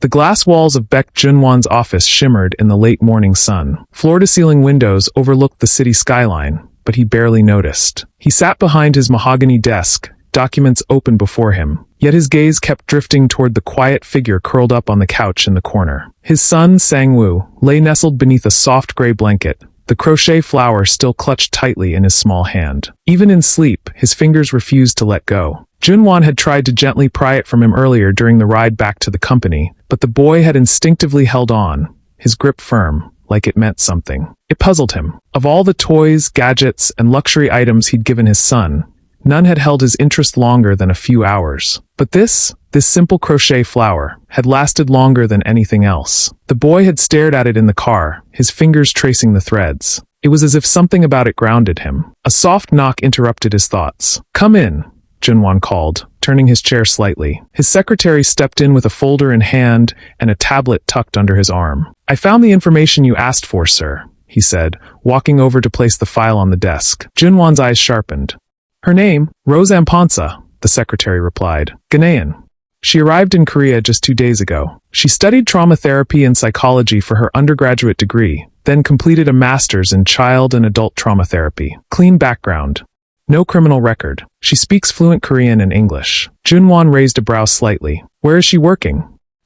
The glass walls of Jun Wan's office shimmered in the late morning sun. Floor-to-ceiling windows overlooked the city skyline, but he barely noticed. He sat behind his mahogany desk, documents open before him, yet his gaze kept drifting toward the quiet figure curled up on the couch in the corner. His son, Sang-woo, lay nestled beneath a soft gray blanket, the crochet flower still clutched tightly in his small hand. Even in sleep, his fingers refused to let go. Jun Wan had tried to gently pry it from him earlier during the ride back to the company, but the boy had instinctively held on, his grip firm, like it meant something. It puzzled him. Of all the toys, gadgets, and luxury items he'd given his son, none had held his interest longer than a few hours. But this simple crochet flower, had lasted longer than anything else. The boy had stared at it in the car, his fingers tracing the threads. It was as if something about it grounded him. A soft knock interrupted his thoughts. "Come in," Jun Wan called, turning his chair slightly. His secretary stepped in with a folder in hand and a tablet tucked under his arm. "I found the information you asked for, sir," he said, walking over to place the file on the desk. Jun Wan's eyes sharpened. "Her name, Rose Aansa," the secretary replied. "Ghanaian. She arrived in Korea just 2 days ago. She studied trauma therapy and psychology for her undergraduate degree, then completed a master's in child and adult trauma therapy. Clean background. No criminal record. She speaks fluent Korean and English." Jun Wan raised a brow slightly. "Where is she working?"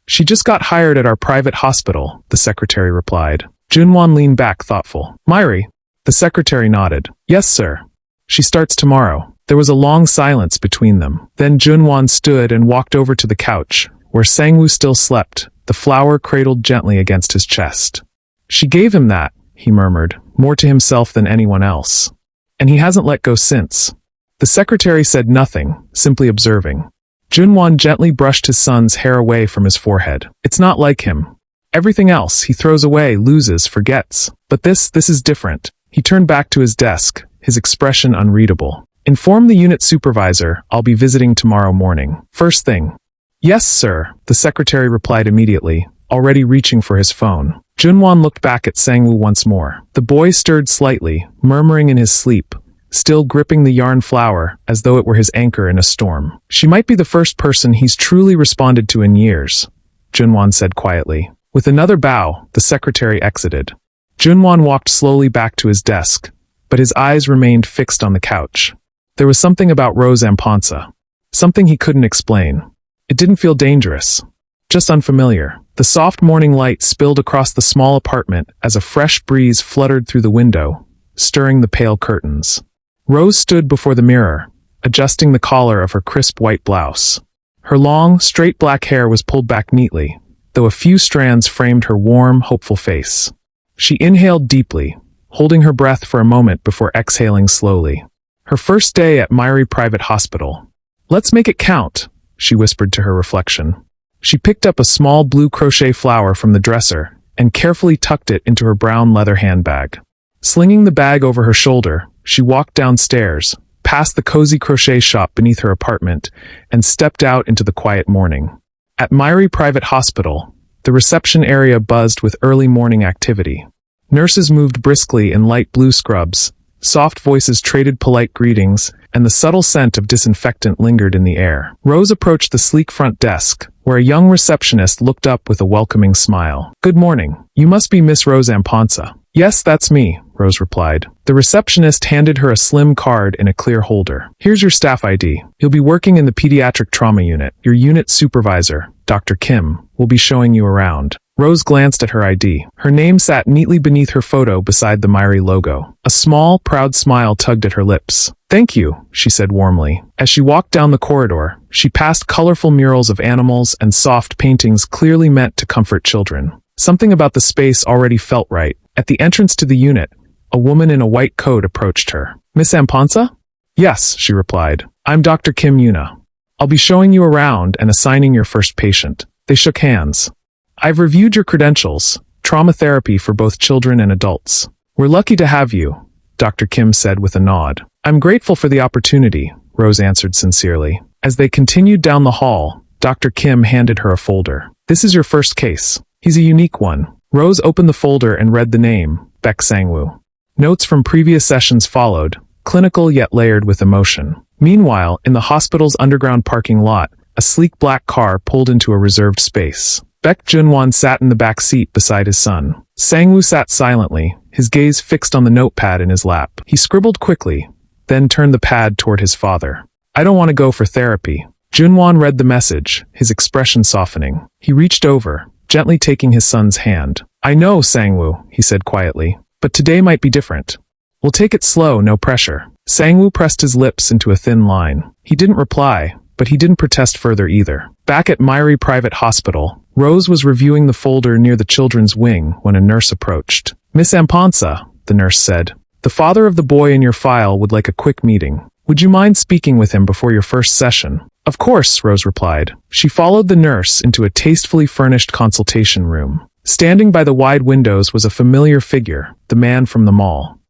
"She just got hired at our private hospital," the secretary replied. Jun Wan leaned back, thoughtful. "Myri?" The secretary nodded. "Yes, sir. She starts tomorrow." There was a long silence between them. Then Jun Wan stood and walked over to the couch, where Sang-woo still slept, the flower cradled gently against his chest. "She gave him that," he murmured, more to himself than anyone else. "And he hasn't let go since." The secretary said nothing, simply observing. Jun Wan gently brushed his son's hair away from his forehead. "It's not like him. Everything else he throws away, loses, forgets. But this is different." He turned back to his desk, his expression unreadable. "Inform the unit supervisor, I'll be visiting tomorrow morning. First thing." "Yes, sir," the secretary replied immediately, already reaching for his phone. Jun Wan looked back at Sang-woo once more. The boy stirred slightly, murmuring in his sleep, still gripping the yarn flower as though it were his anchor in a storm. "She might be the first person he's truly responded to in years," Jun Wan said quietly. With another bow, the secretary exited. Jun Wan walked slowly back to his desk, but his eyes remained fixed on the couch. There was something about Rose Aansa. Something he couldn't explain. It didn't feel dangerous. Just unfamiliar. The soft morning light spilled across the small apartment as a fresh breeze fluttered through the window, stirring the pale curtains. Rose stood before the mirror, adjusting the collar of her crisp white blouse. Her long, straight black hair was pulled back neatly, though a few strands framed her warm, hopeful face. She inhaled deeply, holding her breath for a moment before exhaling slowly. Her first day at Myri Private Hospital. "Let's make it count," she whispered to her reflection. She picked up a small blue crochet flower from the dresser and carefully tucked it into her brown leather handbag. Slinging the bag over her shoulder, she walked downstairs, past the cozy crochet shop beneath her apartment, and stepped out into the quiet morning. At Myri Private Hospital, the reception area buzzed with early morning activity. Nurses moved briskly in light blue scrubs, soft voices traded polite greetings, and the subtle scent of disinfectant lingered in the air. Rose approached the sleek front desk, where a young receptionist looked up with a welcoming smile. "Good morning. You must be Miss Rose Amponsah." "Yes, that's me," Rose replied. The receptionist handed her a slim card in a clear holder. "Here's your staff ID. You'll be working in the pediatric trauma unit. Your unit supervisor, Dr. Kim, will be showing you around." Rose glanced at her ID. Her name sat neatly beneath her photo beside the Myri logo. A small, proud smile tugged at her lips. "Thank you," she said warmly. As she walked down the corridor, she passed colorful murals of animals and soft paintings clearly meant to comfort children. Something about the space already felt right. At the entrance to the unit, a woman in a white coat approached her. "Miss Amponsah?" "Yes," she replied. "I'm Dr. Kim Yuna. I'll be showing you around and assigning your first patient." They shook hands. "I've reviewed your credentials, trauma therapy for both children and adults. We're lucky to have you," Dr. Kim said with a nod. "I'm grateful for the opportunity," Rose answered sincerely. As they continued down the hall, Dr. Kim handed her a folder. "This is your first case. He's a unique one." Rose opened the folder and read the name, Baek Sang-woo. Notes from previous sessions followed, clinical yet layered with emotion. Meanwhile, in the hospital's underground parking lot, a sleek black car pulled into a reserved space. Jun Wan sat in the back seat beside his son. Sangwoo sat silently, his gaze fixed on the notepad in his lap. He scribbled quickly, then turned the pad toward his father. I don't want to go for therapy. Jun Wan read the message, his expression softening. He reached over, gently taking his son's hand. I know, Sangwoo, he said quietly, but today might be different. We'll take it slow, no pressure. Sangwoo pressed his lips into a thin line. He didn't reply, but he didn't protest further either. Back at Myri Private Hospital, Rose was reviewing the folder near the children's wing when a nurse approached. Miss Amponsah, the nurse said, the father of the boy in your file would like a quick meeting. Would you mind speaking with him before your first session? Of course, Rose replied. She followed the nurse into a tastefully furnished consultation room. Standing by the wide windows was a familiar figure, the man from the mall.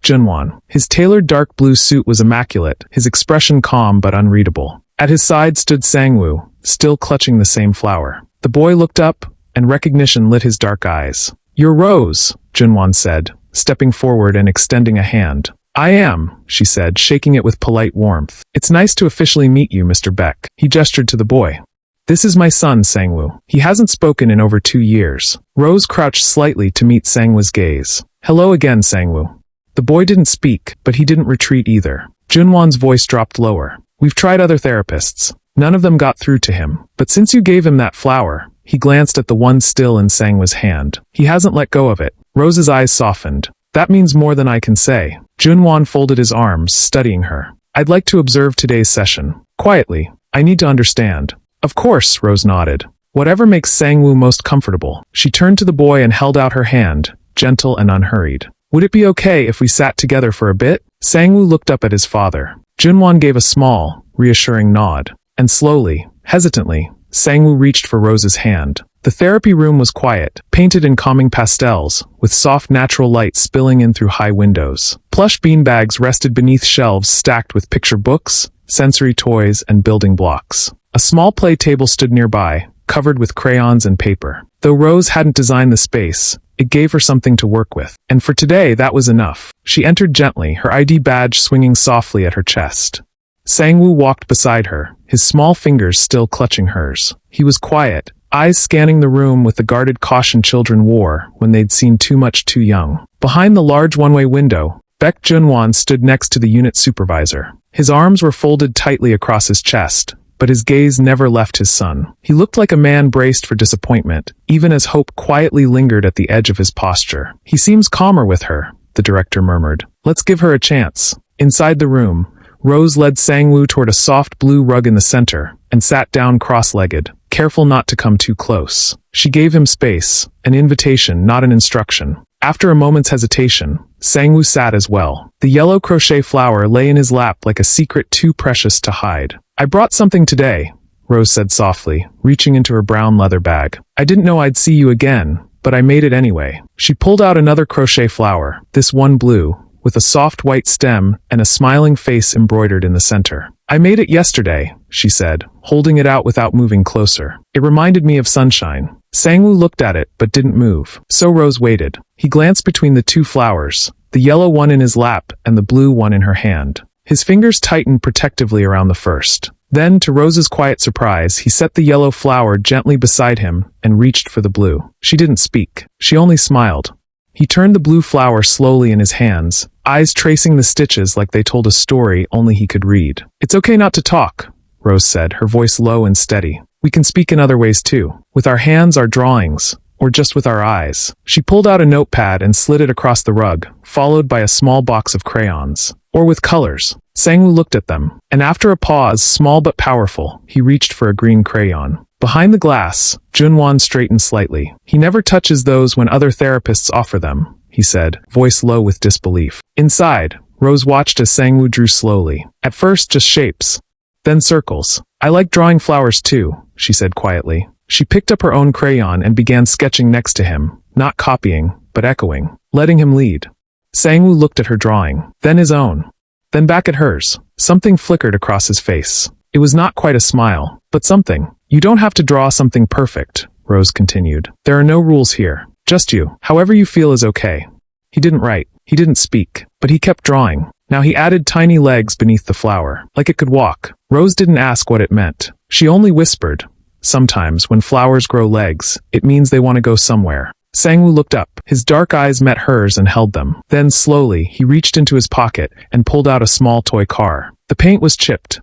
Jun Wan. His tailored dark blue suit was immaculate, his expression calm but unreadable. At his side stood Sangwoo, still clutching the same flower. The boy looked up, and recognition lit his dark eyes. You're Rose, Jun Wan said, stepping forward and extending a hand. I am, she said, shaking it with polite warmth. It's nice to officially meet you, Mr. Beck. He gestured to the boy. This is my son, Sangwoo. He hasn't spoken in over 2 years. Rose crouched slightly to meet Sangwoo's gaze. Hello again, Sangwoo. The boy didn't speak, but he didn't retreat either. Jun Wan's voice dropped lower. We've tried other therapists. None of them got through to him. But since you gave him that flower, he glanced at the one still in Sangwoo's hand. He hasn't let go of it. Rose's eyes softened. That means more than I can say. Jun Wan folded his arms, studying her. I'd like to observe today's session. Quietly. I need to understand. Of course, Rose nodded. Whatever makes Sangwoo most comfortable. She turned to the boy and held out her hand, gentle and unhurried. Would it be okay if we sat together for a bit? Sangwoo looked up at his father. Jun Wan gave a small, reassuring nod. And slowly, hesitantly, Sangwoo reached for Rose's hand. The therapy room was quiet, painted in calming pastels, with soft natural light spilling in through high windows. Plush beanbags rested beneath shelves stacked with picture books, sensory toys, and building blocks. A small play table stood nearby, covered with crayons and paper. Though Rose hadn't designed the space, it gave her something to work with. And for today, that was enough. She entered gently, her ID badge swinging softly at her chest. Sangwoo walked beside her, his small fingers still clutching hers. He was quiet, eyes scanning the room with the guarded caution children wore when they'd seen too much too young. Behind the large one-way window, Jun Wan stood next to the unit supervisor. His arms were folded tightly across his chest, but his gaze never left his son. He looked like a man braced for disappointment, even as hope quietly lingered at the edge of his posture. He seems calmer with her, the director murmured. Let's give her a chance. Inside the room, Rose led Sangwoo toward a soft blue rug in the center, and sat down cross-legged, careful not to come too close. She gave him space, an invitation, not an instruction. After a moment's hesitation, Sangwoo sat as well. The yellow crochet flower lay in his lap like a secret too precious to hide. I brought something today, Rose said softly, reaching into her brown leather bag. I didn't know I'd see you again, but I made it anyway. She pulled out another crochet flower, this one blue, with a soft white stem and a smiling face embroidered in the center. I made it yesterday, she said, holding it out without moving closer. It reminded me of sunshine. Sangwoo looked at it, but didn't move. So Rose waited. He glanced between the two flowers, the yellow one in his lap and the blue one in her hand. His fingers tightened protectively around the first. Then, to Rose's quiet surprise, he set the yellow flower gently beside him and reached for the blue. She didn't speak. She only smiled. He turned the blue flower slowly in his hands, eyes tracing the stitches like they told a story only he could read. It's okay not to talk, Rose said, her voice low and steady. We can speak in other ways too. With our hands, our drawings, or just with our eyes. She pulled out a notepad and slid it across the rug, followed by a small box of crayons. Or with colors. Sangwoo looked at them, and after a pause, small but powerful, he reached for a green crayon. Behind the glass, Jun Wan straightened slightly. He never touches those when other therapists offer them, he said, voice low with disbelief. Inside, Rose watched as Sangwoo drew slowly. At first, just shapes. Then circles. I like drawing flowers too, she said quietly. She picked up her own crayon and began sketching next to him, not copying, but echoing, letting him lead. Sangwoo looked at her drawing, then his own, then back at hers. Something flickered across his face. It was not quite a smile, but something. You don't have to draw something perfect, Rose continued. There are no rules here. Just you. However you feel is okay. He didn't write. He didn't speak. But he kept drawing. Now he added tiny legs beneath the flower, like it could walk. Rose didn't ask what it meant. She only whispered, Sometimes, when flowers grow legs, it means they want to go somewhere. Sangwoo looked up. His dark eyes met hers and held them. Then, slowly, he reached into his pocket and pulled out a small toy car. The paint was chipped.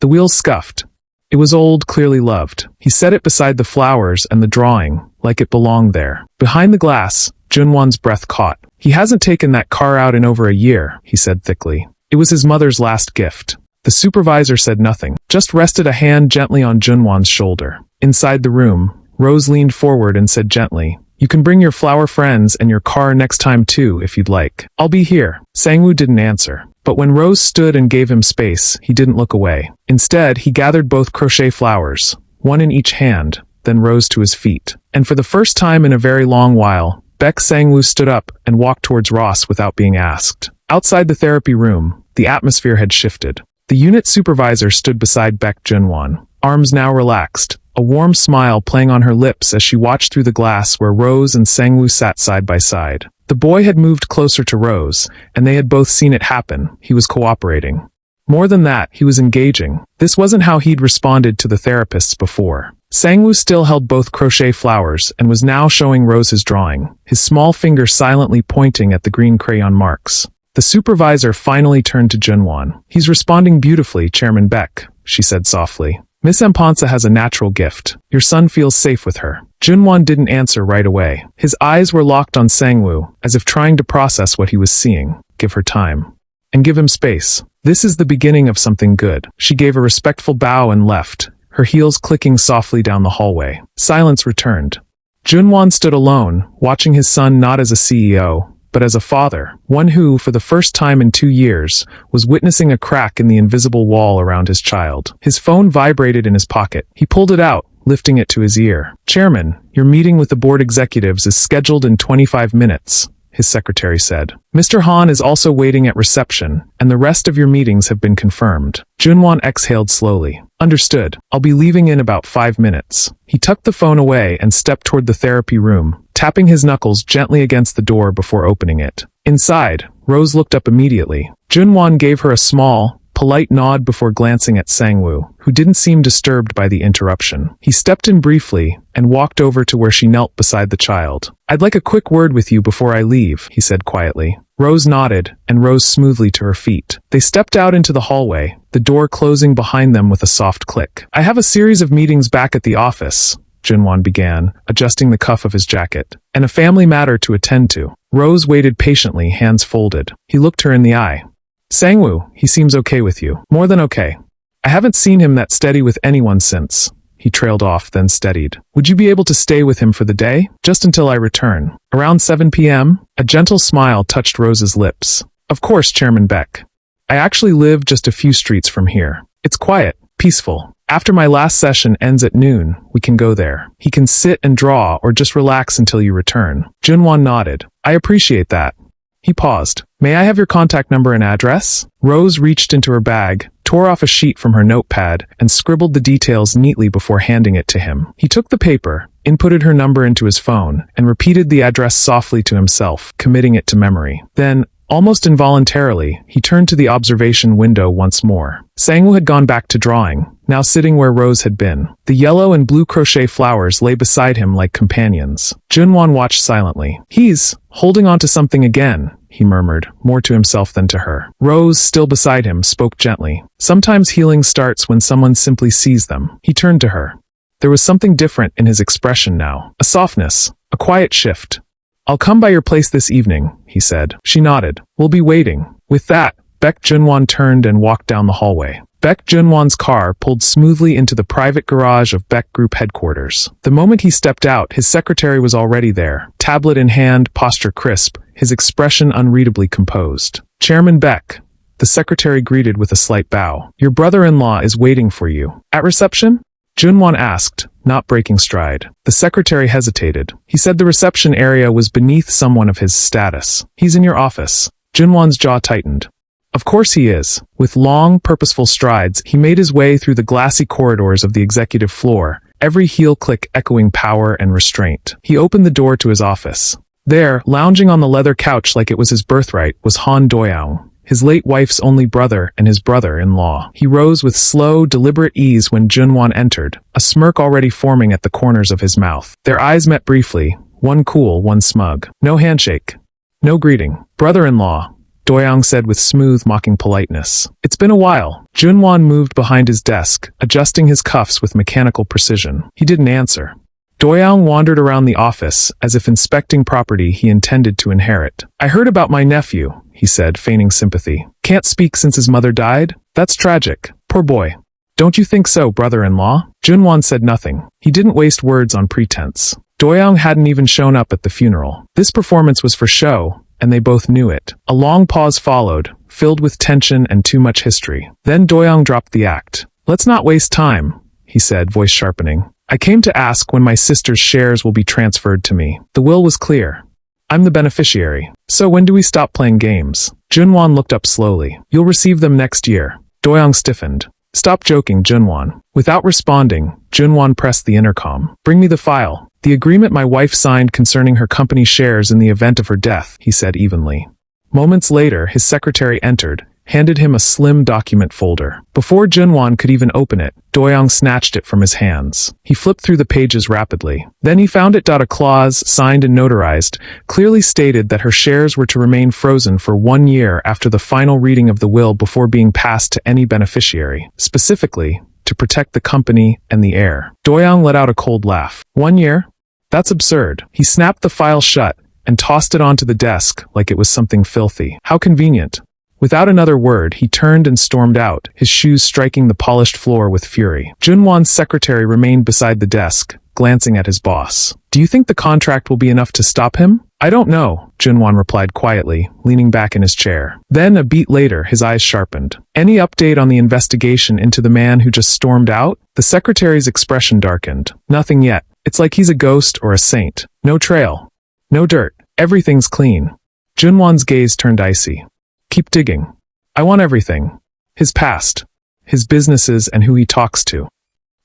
The wheels scuffed. It was old, clearly loved. He set it beside the flowers and the drawing, like it belonged there. Behind the glass, Jun Wan's breath caught. He hasn't taken that car out in over a year, he said thickly. It was his mother's last gift. The supervisor said nothing, just rested a hand gently on Jun Wan's shoulder. Inside the room, Rose leaned forward and said gently, "You can bring your flower friends and your car next time too, if you'd like. I'll be here." Sangwoo didn't answer. But when Rose stood and gave him space, he didn't look away. Instead, he gathered both crochet flowers, one in each hand, then rose to his feet. And for the first time in a very long while, Baek Sangwoo stood up and walked towards Ross without being asked. Outside the therapy room, the atmosphere had shifted. The unit supervisor stood beside Baek Jun Wan, arms now relaxed, a warm smile playing on her lips as she watched through the glass where Rose and Sangwoo sat side by side. The boy had moved closer to Rose, and they had both seen it happen. He was cooperating. More than that, he was engaging. This wasn't how he'd responded to the therapists before. Sangwoo still held both crochet flowers and was now showing Rose his drawing, his small finger silently pointing at the green crayon marks. The supervisor finally turned to Jun Wan. "He's responding beautifully, Chairman Baek," she said softly. "Miss Amponsah has a natural gift. Your son feels safe with her." Jun Wan didn't answer right away. His eyes were locked on Sangwoo, as if trying to process what he was seeing. Give her time. And give him space. This is the beginning of something good. She gave a respectful bow and left, her heels clicking softly down the hallway. Silence returned. Jun Wan stood alone, watching his son not as a CEO, but as a father, one who, for the first time in 2 years, was witnessing a crack in the invisible wall around his child. His phone vibrated in his pocket. He pulled it out, lifting it to his ear. "Chairman, your meeting with the board executives is scheduled in 25 minutes, his secretary said. "Mr. Han is also waiting at reception, and the rest of your meetings have been confirmed." Jun Wan exhaled slowly. "Understood. I'll be leaving in about 5 minutes. He tucked the phone away and stepped toward the therapy room, tapping his knuckles gently against the door before opening it. Inside, Rose looked up immediately. Jun Wan gave her a small, polite nod before glancing at Sangwoo, who didn't seem disturbed by the interruption. He stepped in briefly and walked over to where she knelt beside the child. "I'd like a quick word with you before I leave," he said quietly. Rose nodded and rose smoothly to her feet. They stepped out into the hallway, the door closing behind them with a soft click. "I have a series of meetings back at the office," Jun Wan began, adjusting the cuff of his jacket, "and a family matter to attend to." Rose waited patiently, hands folded. He looked her in the eye. "Sangwoo, he seems okay with you. More than okay. I haven't seen him that steady with anyone since." He trailed off, then steadied. "Would you be able to stay with him for the day? Just until I return. Around 7 p.m.? A gentle smile touched Rose's lips. "Of course, Chairman Baek. I actually live just a few streets from here. It's quiet, peaceful. After my last session ends at noon, we can go there. He can sit and draw or just relax until you return." Jun Wan nodded. "I appreciate that." He paused. "May I have your contact number and address?" Rose reached into her bag, tore off a sheet from her notepad, and scribbled the details neatly before handing it to him. He took the paper, inputted her number into his phone, and repeated the address softly to himself, committing it to memory. Then, almost involuntarily, he turned to the observation window once more. Sangwoo had gone back to drawing, now sitting where Rose had been. The yellow and blue crochet flowers lay beside him like companions. Jun Wan watched silently. "He's holding on to something again," he murmured, more to himself than to her. Rose, still beside him, spoke gently. "Sometimes healing starts when someone simply sees them." He turned to her. There was something different in his expression now. A softness, a quiet shift. "I'll come by your place this evening," he said. She nodded. "We'll be waiting." With that, Baek Jun Wan turned and walked down the hallway. Baek Jun Wan's car pulled smoothly into the private garage of Baek Group headquarters. The moment he stepped out, his secretary was already there, tablet in hand, posture crisp, his expression unreadably composed. "Chairman Baek," the secretary greeted with a slight bow. "Your brother-in-law is waiting for you." "At reception?" Jun Wan asked, not breaking stride. The secretary hesitated. He said the reception area was beneath someone of his status. "He's in your office." Jun Wan's jaw tightened. Of course he is. With long, purposeful strides, he made his way through the glassy corridors of the executive floor, every heel click echoing power and restraint. He opened the door to his office. There, lounging on the leather couch like it was his birthright, was Han Doyoung, his late wife's only brother and his brother-in-law. He rose with slow, deliberate ease when Jun Wan entered, a smirk already forming at the corners of his mouth. Their eyes met briefly, one cool, one smug. No handshake. No greeting. Brother-in-law, Doyoung said with smooth, mocking politeness. It's been a while. Jun Wan moved behind his desk, adjusting his cuffs with mechanical precision. He didn't answer. Doyoung wandered around the office, as if inspecting property he intended to inherit. I heard about my nephew, he said, feigning sympathy. Can't speak since his mother died? That's tragic. Poor boy. Don't you think so, brother-in-law? Jun Wan said nothing. He didn't waste words on pretense. Doyoung hadn't even shown up at the funeral. This performance was for show, and they both knew it. A long pause followed, filled with tension and too much history. Then Doyoung dropped the act. Let's not waste time, he said, voice sharpening. I came to ask when my sister's shares will be transferred to me. The will was clear. I'm the beneficiary. So when do we stop playing games? Jun Wan looked up slowly. You'll receive them next year. Doyoung stiffened. Stop joking, Jun Wan. Without responding, Jun Wan pressed the intercom. Bring me the file. The agreement my wife signed concerning her company shares in the event of her death, he said evenly. Moments later, his secretary entered, handed him a slim document folder. Before Jun Wan could even open it, Doyoung snatched it from his hands. He flipped through the pages rapidly. Then he found it. A clause, signed and notarized, clearly stated that her shares were to remain frozen for 1 year after the final reading of the will before being passed to any beneficiary, specifically, to protect the company and the heir. Doyoung let out a cold laugh. 1 year? That's absurd. He snapped the file shut and tossed it onto the desk like it was something filthy. How convenient. Without another word, he turned and stormed out, his shoes striking the polished floor with fury. Jun Wan's secretary remained beside the desk, glancing at his boss. Do you think the contract will be enough to stop him? I don't know, Jun Wan replied quietly, leaning back in his chair. Then, a beat later, his eyes sharpened. Any update on the investigation into the man who just stormed out? The secretary's expression darkened. Nothing yet. It's like he's a ghost or a saint. No trail. No dirt. Everything's clean. Jun Wan's gaze turned icy. Keep digging. I want everything. His past, his businesses, and who he talks to.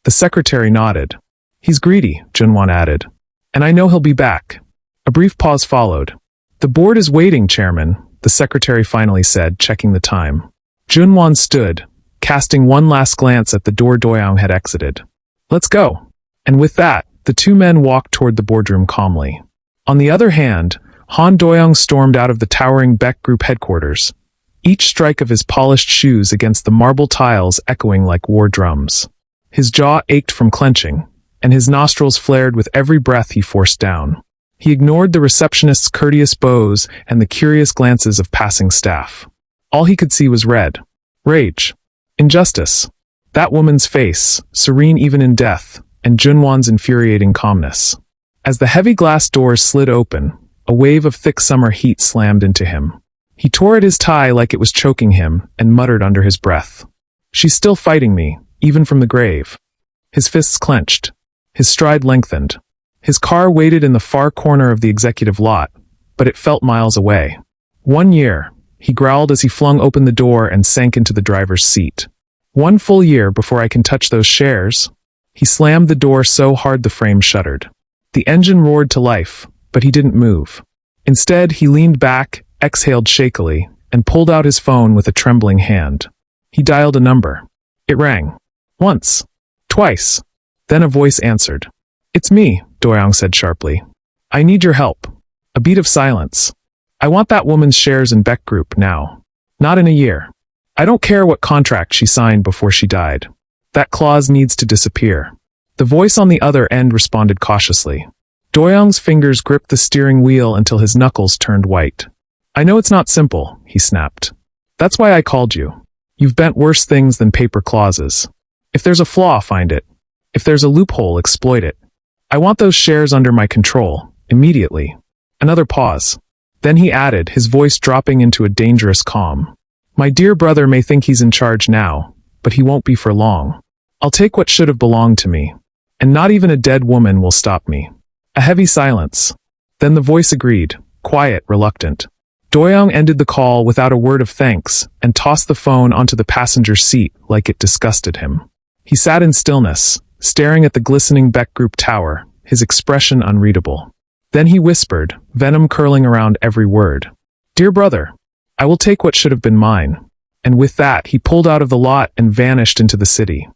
The secretary nodded. He's greedy, Jun Wan added. And I know he'll be back. A brief pause followed. The board is waiting, Chairman, the secretary finally said, checking the time. Jun Wan stood, casting one last glance at the door Doyoung had exited. Let's go. And with that, the two men walked toward the boardroom calmly. On the other hand, Han Doyoung stormed out of the towering Beck Group headquarters, each strike of his polished shoes against the marble tiles echoing like war drums. His jaw ached from clenching, and his nostrils flared with every breath he forced down. He ignored the receptionist's courteous bows and the curious glances of passing staff. All he could see was red. Rage. Injustice. That woman's face, serene even in death, and Jun Wan's infuriating calmness. As the heavy glass doors slid open, a wave of thick summer heat slammed into him. He tore at his tie like it was choking him and muttered under his breath. She's still fighting me, even from the grave. His fists clenched. His stride lengthened. His car waited in the far corner of the executive lot, but it felt miles away. 1 year, he growled as he flung open the door and sank into the driver's seat. 1 full year before I can touch those shares. He slammed the door so hard the frame shuddered. The engine roared to life, but he didn't move. Instead, he leaned back, exhaled shakily, and pulled out his phone with a trembling hand. He dialed a number. It rang. Once. Twice. Then a voice answered. It's me, Doyoung said sharply. I need your help. A beat of silence. I want that woman's shares in Beck Group now. Not in a year. I don't care what contract she signed before she died. That clause needs to disappear. The voice on the other end responded cautiously. Doyoung's fingers gripped the steering wheel until his knuckles turned white. I know it's not simple, he snapped. That's why I called you. You've bent worse things than paper clauses. If there's a flaw, find it. If there's a loophole, exploit it. I want those shares under my control, immediately. Another pause. Then he added, his voice dropping into a dangerous calm. My dear brother may think he's in charge now, but he won't be for long. I'll take what should have belonged to me, and not even a dead woman will stop me. A heavy silence. Then the voice agreed, quiet, reluctant. Doyoung ended the call without a word of thanks and tossed the phone onto the passenger seat like it disgusted him. He sat in stillness, staring at the glistening Beck Group tower, his expression unreadable. Then he whispered, venom curling around every word. Dear brother, I will take what should have been mine. And with that, he pulled out of the lot and vanished into the city.